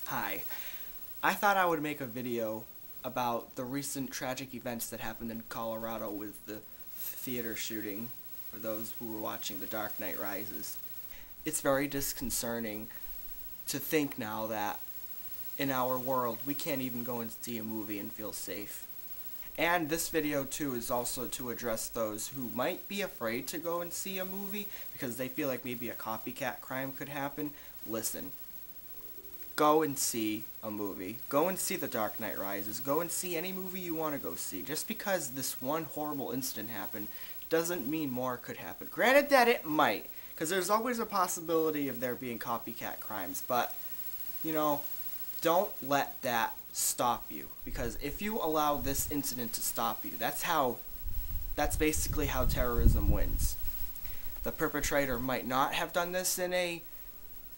Hi. I thought I would make a video about the recent tragic events that happened in Colorado with the theater shooting for those who were watching The Dark Knight Rises. It's very disconcerting to think now that in our world we can't even go and see a movie and feel safe. And this video too is also to address those who might be afraid to go and see a movie because they feel like maybe a copycat crime could happen. Listen. Go and see a movie. Go and see The Dark Knight Rises. Go and see any movie you want to go see. Just because this one horrible incident happened doesn't mean more could happen. Granted that it might, because there's always a possibility of there being copycat crimes, but, don't let that stop you. Because if you allow this incident to stop you, that's basically how terrorism wins. The perpetrator might not have done this in a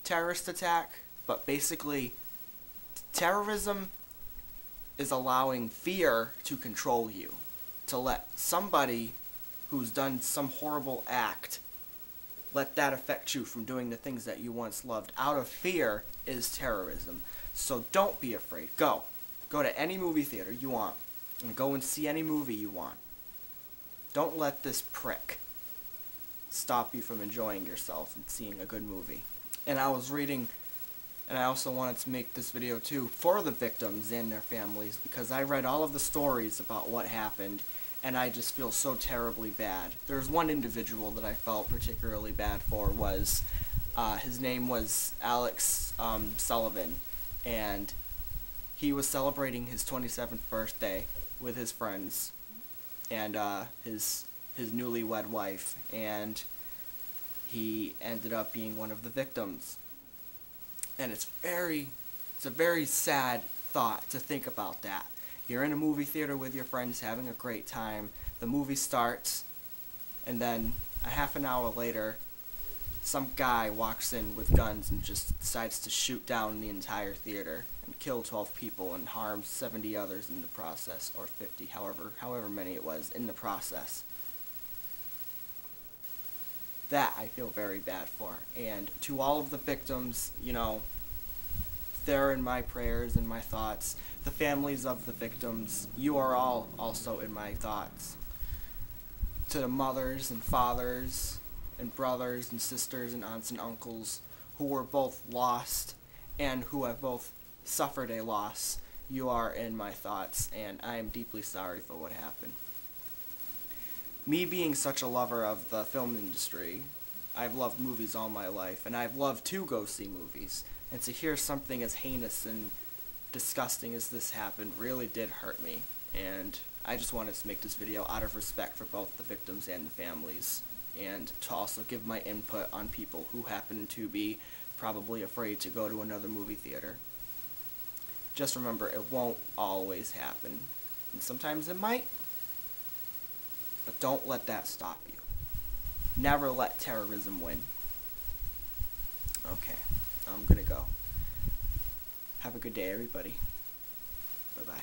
terrorist attack, but basically, terrorism is allowing fear to control you. To let somebody who's done some horrible act, let that affect you from doing the things that you once loved. Out of fear is terrorism. So don't be afraid. Go. Go to any movie theater you want. And go and see any movie you want. Don't let this prick stop you from enjoying yourself and seeing a good movie. And I was reading... And I also wanted to make this video too for the victims and their families because I read all of the stories about what happened and I just feel so terribly bad. There's one individual that I felt particularly bad for was, his name was Alex Sullivan, and he was celebrating his 27th birthday with his friends and his newlywed wife, and he ended up being one of the victims. And it's a very sad thought to think about that. You're in a movie theater with your friends having a great time, the movie starts, and then a half an hour later, some guy walks in with guns and just decides to shoot down the entire theater and kill 12 people and harm 70 others in the process, or 50, however many it was in the process. That I feel very bad for. And to all of the victims, they're in my prayers and my thoughts. The families of the victims, you are all also in my thoughts. To the mothers and fathers and brothers and sisters and aunts and uncles who were both lost and who have both suffered a loss, you are in my thoughts, and I am deeply sorry for what happened. Me being such a lover of the film industry, I've loved movies all my life, and I've loved to go see movies, and to hear something as heinous and disgusting as this happened really did hurt me, and I just wanted to make this video out of respect for both the victims and the families, and to also give my input on people who happen to be probably afraid to go to another movie theater. Just remember, it won't always happen, and sometimes it might, but don't let that stop you. Never let terrorism win. Okay, I'm gonna go. Have a good day, everybody. Bye-bye.